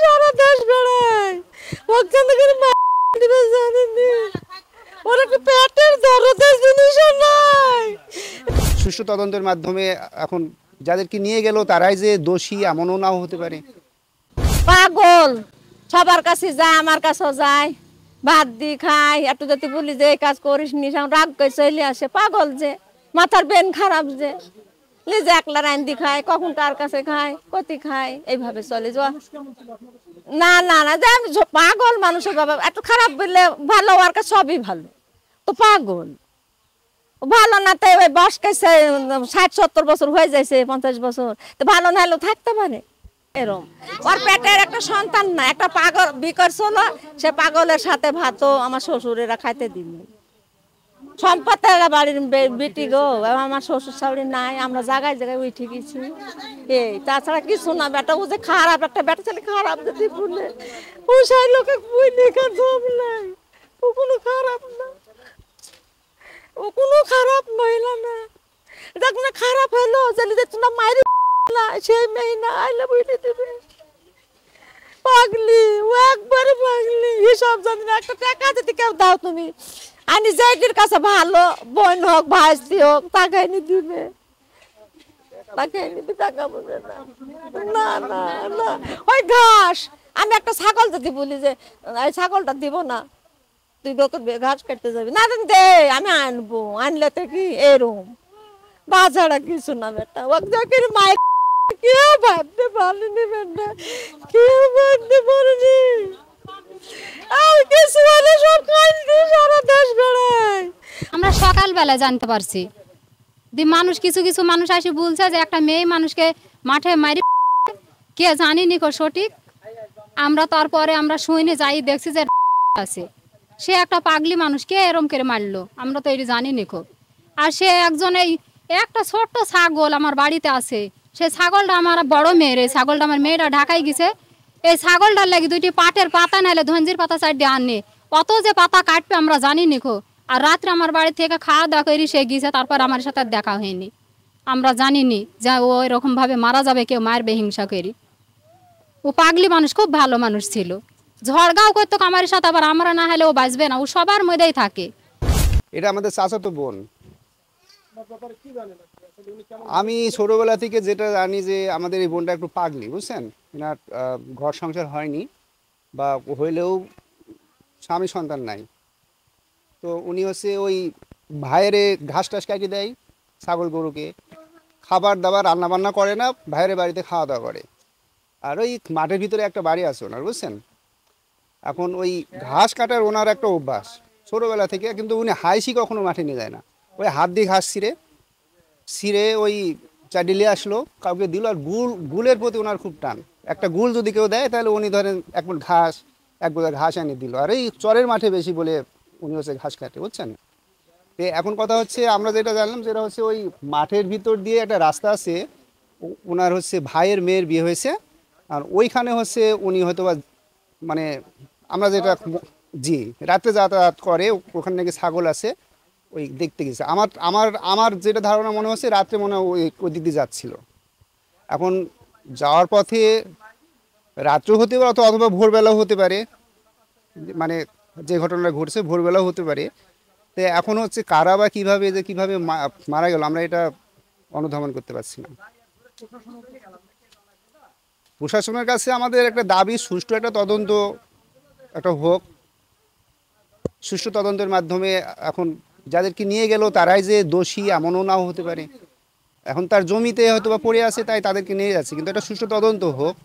সারা দেশ বেড়ায় জানেনি ওরা কি পেটের দরদের জিনিস নাই। সুষ্ঠু তদন্তের মাধ্যমে এখন যাদেরকে নিয়ে গেল তারাই যে দোষী এমনও নাও হতে পারে। পাগল সবার কাছে যায়, আমার কাছেও যায়, ভাত দি খায়, একটু যদি বলি যে এই কাজ করিস নি রাগ করে চলে আসে। পাগল যে মাথার বেন খারাপ যে নিজে একলা রান্দি খায়, কখন কার কাছে খায়, কতি খায়, এইভাবে চলে যাওয়া। না না না পাগল মানুষের বাবা একটু খারাপ বললে ভালো, আর কাছে সবই ভালো। তো পাগল ভালো না তাই ওই বয়স কাছে 60-70 বছর হয়ে যাইছে, 50 বছর, তো ভালো না হলেও থাকতে পারে। এরকম ওর পেটের একটা সন্তান না, একটা পাগল বিকর ছিল, সে পাগলের সাথে ভাতও আমার শ্বশুরেরা খাইতে দিল। সম্পদ বাড়ির বেটি গো, আমার শ্বশুর শাশুড়ি নাই, আমরা জায়গায় জায়গায় উঠে গেছি। এই তাছাড়া কিছু না। বেটা ও যে খারাপ, একটা বেটা ছেলে খারাপ যদি বলে ও সেই লোকে নাই, ও কোনো খারাপ না, ও কোনো খারাপ মহিলা না। দেখ না খারাপ হলো যে তোমরা মাইরি না, সেই মেয়ে না আইলে বুঝতে দেবে। পাগলি ও একবারে পাগলি, এসব জানি না। একটা টাকা যদি কেউ দাও তুমি, আমি যাইটির কাছে ভালো বোন হোক ভাইস্তি হোক তাকে এনে দিবে, তাকে এনে দিবে, টাকা বলে না। না না না ওই ঘাস, আমি একটা ছাগল যদি বলি যে এই ছাগলটা দিব না, তুই ঘাস কাটতে যাবি না, দে আমি আনবো, আনলে তো কি এরম বাজারা কিছু না। বেটা ও মায়ের কেউ ভাবতে পারেনি, বেটা কেউ ভাবতে পারেনি। আমরা সকালবেলা জানতে পারছি যে মানুষ কিছু কিছু মানুষ আসে বলছে যে একটা মেয়ে মানুষকে মাঠে মারি, কে জানি নি সঠিক। আমরা তারপরে আমরা শুনে যাই দেখছি যে আছে, সে একটা পাগলি মানুষ, কে এরম করে মারলো আমরা তো এটি জানি নি। আর সে একজন এই একটা ছোট্ট ছাগল আমার বাড়িতে আছে, সে ছাগলটা আমার বড় মেয়ের, এই ছাগলটা আমার মেয়েটা ঢাকায় গেছে, এই ছাগলটার লাগে দুইটি পাটের পাতা নাহলে ধনজির পাতা চারটে আননি, কত যে পাতা কাটবে আমরা জানি নি। আর রাত্রে আমার বাড়ি থেকে খাওয়া দাওয়া করি সে গিয়েছে, তারপর আমার সাথে দেখা হয়নি। আমরা জানিনি যে ও এরকম ভাবে মারা যাবে, কেউ মারবে হিংসা করি। ও পাগলি মানুষ, খুব ভালো মানুষ ছিল, ঝড়গাঁও করতো আমার সাথে, আবার আমরা না হলে ও বাঁচবে না, ও সবার মধ্যেই থাকে। এটা আমাদের চাচাতো বোন। আমি ছোটবেলা থেকে যেটা জানি যে আমাদের এই বোনটা একটু পাগলি, বুঝছেন। এনার ঘর সংসার হয়নি, বা হইলেও স্বামী সন্তান নাই। তো উনি হচ্ছে ওই ভাইয়েরে ঘাস টাস কাটি দেয় ছাগল গরুকে, খাবার দাবার রান্না বান্না করে না, ভাইয়ের বাড়িতে খাওয়া দাওয়া করে। আর ওই মাঠের ভিতরে একটা বাড়ি আছে ওনার, বুঝছেন। এখন ওই ঘাস কাটার ওনার একটা অভ্যাস ছোটোবেলা থেকে, কিন্তু উনি হাইসি কখনো মাঠে নিয়ে যায় না, ওই হাত দিয়ে ঘাস ছিঁড়ে ওই চাডিলে আসলো, কাউকে দিল। আর গুলের প্রতি ওনার খুব টান, একটা গুল যদি কেউ দেয় তাহলে উনি ধরেন এক বোঝা ঘাস এনে দিল। আর এই চরের মাঠে বেশি বলে উনি হচ্ছে ঘাস কাটে, বুঝছেন। তো এখন কথা হচ্ছে আমরা যেটা জানলাম যেটা হচ্ছে ওই মাঠের ভিতর দিয়ে একটা রাস্তা আছে, ওনার হচ্ছে ভাইয়ের মেয়ের বিয়ে হয়েছে, আর ওইখানে হচ্ছে উনি হয়তো বা মানে আমরা যেটা জি রাত্রে যাতায়াত করে, ওখানে নাকি ছাগল আছে, ওই দেখতে গেছে। আমার আমার আমার যেটা ধারণা মনে হচ্ছে রাত্রে মনে হয় ওই দিক দিয়ে যাচ্ছিল। এখন যাওয়ার পথে রাত্রেও হতে পারে অথবা ভোরবেলাও হতে পারে, মানে যে ঘটনাটা ঘটছে ভোরবেলাও হতে পারে। তো এখন হচ্ছে কারা বা কীভাবে মারা গেল আমরা এটা অনুধাবন করতে পারছি না। প্রশাসনের কাছে আমাদের একটা দাবি, সুষ্ঠু একটা তদন্ত একটা হোক। সুষ্ঠু তদন্তের মাধ্যমে এখন যাদেরকে নিয়ে গেল তারাই যে দোষী এমনও নাও হতে পারে। এখন তার জমিতে হয়তো বা পড়ে আছে তাই তাদেরকে নিয়ে যাচ্ছে, কিন্তু একটা সুষ্ঠু তদন্ত হোক।